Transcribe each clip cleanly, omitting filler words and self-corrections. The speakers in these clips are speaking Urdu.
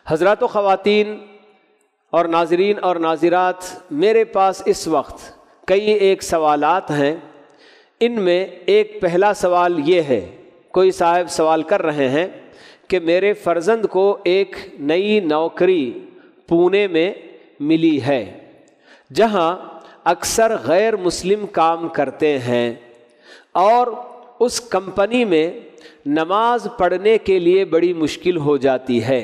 حضرات و خواتین اور ناظرین اور ناظرات، میرے پاس اس وقت کئی ایک سوالات ہیں۔ ان میں ایک پہلا سوال یہ ہے، کوئی صاحب سوال کر رہے ہیں کہ میرے فرزند کو ایک نئی نوکری پونے میں ملی ہے جہاں اکثر غیر مسلم کام کرتے ہیں، اور اس کمپنی میں نماز پڑھنے کے لیے بڑی مشکل ہو جاتی ہے۔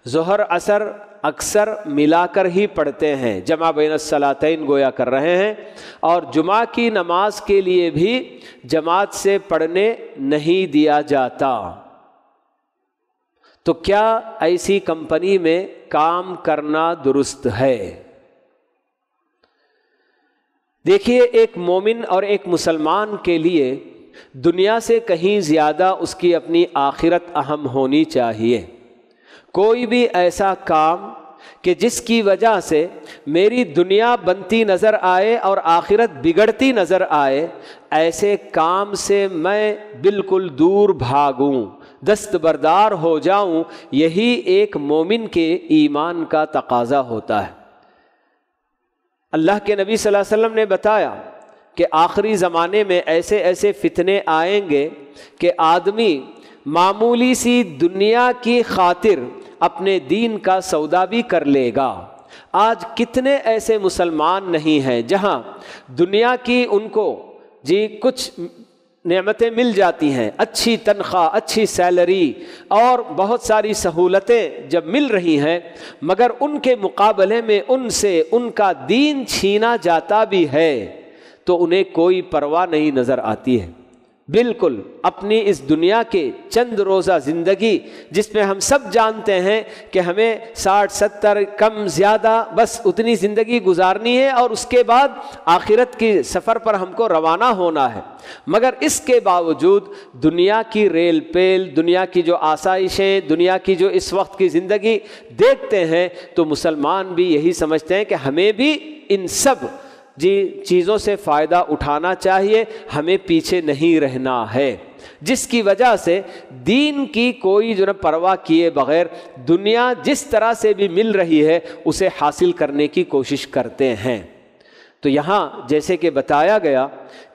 ظہر عصر اکثر ملا کر ہی پڑھتے ہیں، جمع بین الصلاتین گویا کر رہے ہیں، اور جمعہ کی نماز کے لیے بھی جماعت سے پڑھنے نہیں دیا جاتا۔ تو کیا ایسی کمپنی میں کام کرنا درست ہے؟ دیکھیے، ایک مومن اور ایک مسلمان کے لیے دنیا سے کہیں زیادہ اس کی اپنی آخرت اہم ہونی چاہیے۔ کوئی بھی ایسا کام کہ جس کی وجہ سے میری دنیا بنتی نظر آئے اور آخرت بگڑتی نظر آئے، ایسے کام سے میں بالکل دور بھاگوں، دستبردار ہو جاؤں، یہی ایک مومن کے ایمان کا تقاضا ہوتا ہے۔ اللہ کے نبی صلی اللہ علیہ وسلم نے بتایا کہ آخری زمانے میں ایسے ایسے فتنے آئیں گے کہ آدمی معمولی سی دنیا کی خاطر اپنے دین کا سودا بھی کر لے گا۔ آج کتنے ایسے مسلمان نہیں ہیں جہاں دنیا کی ان کو کچھ نعمتیں مل جاتی ہیں، اچھی تنخواہ، اچھی سیلری اور بہت ساری سہولتیں جب مل رہی ہیں، مگر ان کے مقابلے میں ان سے ان کا دین چھینا جاتا بھی ہے تو انہیں کوئی پرواہ نہیں نظر آتی ہے۔ بالکل اپنی اس دنیا کے چند روزہ زندگی، جس میں ہم سب جانتے ہیں کہ ہمیں 60-70 کم زیادہ بس اتنی زندگی گزارنی ہے، اور اس کے بعد آخرت کی سفر پر ہم کو روانہ ہونا ہے، مگر اس کے باوجود دنیا کی ریل پیل، دنیا کی جو آسائشیں، دنیا کی جو اس وقت کی زندگی دیکھتے ہیں تو مسلمان بھی یہی سمجھتے ہیں کہ ہمیں بھی ان سب چیزوں سے فائدہ اٹھانا چاہیے، ہمیں پیچھے نہیں رہنا ہے، جس کی وجہ سے دین کی کوئی پرواہ کیے بغیر دنیا جس طرح سے بھی مل رہی ہے اسے حاصل کرنے کی کوشش کرتے ہیں۔ تو یہاں جیسے کہ بتایا گیا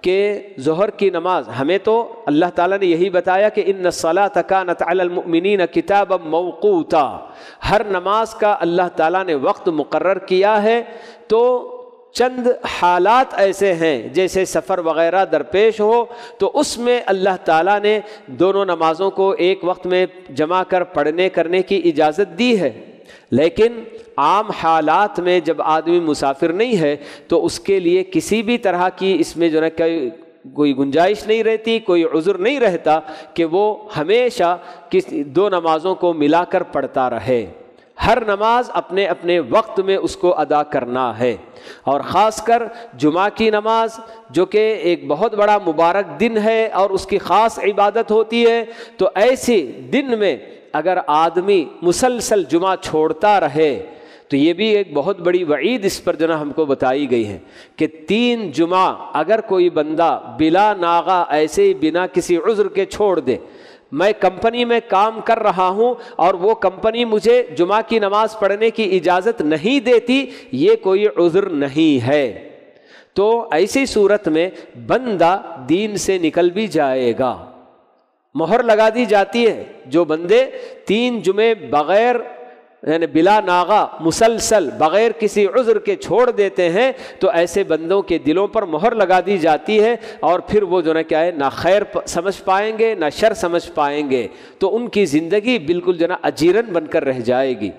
کہ ظہر کی نماز ہمیں تو اللہ تعالیٰ نے یہی بتایا کہ ان الصلاۃ کانت علی المؤمنین کتابا موقوتا، ہر نماز کا اللہ تعالیٰ نے وقت مقرر کیا ہے۔ تو چند حالات ایسے ہیں جیسے سفر وغیرہ درپیش ہو تو اس میں اللہ تعالیٰ نے دونوں نمازوں کو ایک وقت میں جمع کر پڑھنے کرنے کی اجازت دی ہے، لیکن عام حالات میں جب آدمی مسافر نہیں ہے تو اس کے لیے کسی بھی طرح کی اس میں کوئی گنجائش نہیں رہتی، کوئی عذر نہیں رہتا کہ وہ ہمیشہ دو نمازوں کو ملا کر پڑھتا رہے۔ ہر نماز اپنے اپنے وقت میں اس کو ادا کرنا ہے، اور خاص کر جمعہ کی نماز جو کہ ایک بہت بڑا مبارک دن ہے اور اس کی خاص عبادت ہوتی ہے، تو ایسے دن میں اگر آدمی مسلسل جمعہ چھوڑتا رہے تو یہ بھی ایک بہت بڑی وعید اس پر ہم کو بتائی گئی ہے کہ 3 جمعہ اگر کوئی بندہ بلا ناغہ ایسے ہی بنا کسی عذر کے چھوڑ دے، میں کمپنی میں کام کر رہا ہوں اور وہ کمپنی مجھے جمعہ کی نماز پڑھنے کی اجازت نہیں دیتی، یہ کوئی عذر نہیں ہے، تو ایسی صورت میں بندہ دین سے نکل بھی جائے گا۔ مہر لگا دی جاتی ہے، جو بندے 3 جمعے بغیر یعنی بلا ناغہ مسلسل بغیر کسی عذر کے چھوڑ دیتے ہیں تو ایسے بندوں کے دلوں پر مہر لگا دی جاتی ہے، اور پھر وہ نہ خیر سمجھ پائیں گے نہ شر سمجھ پائیں گے، تو ان کی زندگی بالکل اجیرن بن کر رہ جائے گی۔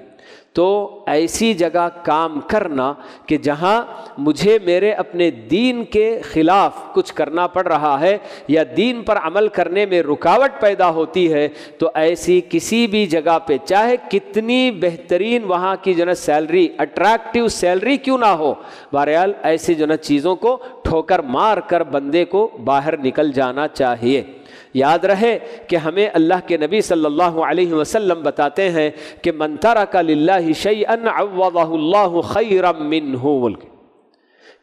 تو ایسی جگہ کام کرنا کہ جہاں مجھے میرے اپنے دین کے خلاف کچھ کرنا پڑ رہا ہے یا دین پر عمل کرنے میں رکاوٹ پیدا ہوتی ہے، تو ایسی کسی بھی جگہ پہ چاہے کتنی بہترین وہاں کی سیلری، اٹریکٹیو سیلری کیوں نہ ہو، بہرحال ایسی چیزوں کو ٹھوکر مار کر بندے کو باہر نکل جانا چاہیے۔ یاد رہے کہ ہمیں اللہ کے نبی صلی اللہ علیہ وسلم بتاتے ہیں کہ من ترک للہ شیئا عوضہ اللہ خیرا منہ،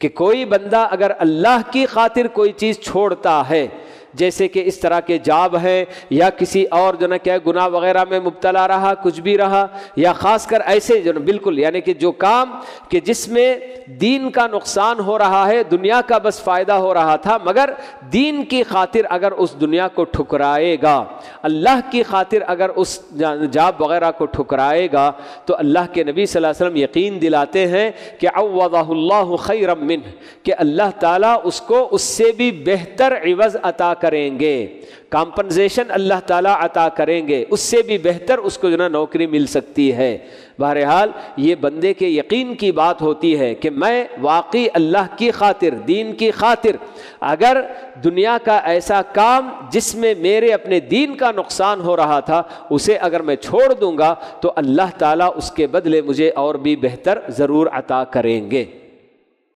کہ کوئی بندہ اگر اللہ کی خاطر کوئی چیز چھوڑتا ہے، جیسے کہ اس طرح کے جاب ہیں یا کسی اور جو نا کیا گناہ وغیرہ میں مبتلا رہا، کچھ بھی رہا، یا خاص کر ایسے جو بالکل یعنی کہ جو کام کہ جس میں دین کا نقصان ہو رہا ہے، دنیا کا بس فائدہ ہو رہا تھا، مگر دین کی خاطر اگر اس دنیا کو ٹھکرائے گا، اللہ کی خاطر اگر اس جاب وغیرہ کو ٹھکرائے گا، تو اللہ کے نبی صلی اللہ علیہ وسلم یقین دلاتے ہیں کہ عوضہ اللہ خیرا منہ، کہ اللہ تعالیٰ اس کو اس سے بھی بہتر عوض عطا کریں گے، کمپنسیشن اللہ تعالیٰ عطا کریں گے، اس سے بھی بہتر اس کو جو نا نوکری مل سکتی ہے۔ بہرحال یہ بندے کے یقین کی بات ہوتی ہے کہ میں واقعی اللہ کی خاطر، دین کی خاطر اگر دنیا کا ایسا کام جس میں میرے اپنے دین کا نقصان ہو رہا تھا اسے اگر میں چھوڑ دوں گا تو اللہ تعالیٰ اس کے بدلے مجھے اور بھی بہتر ضرور عطا کریں گے۔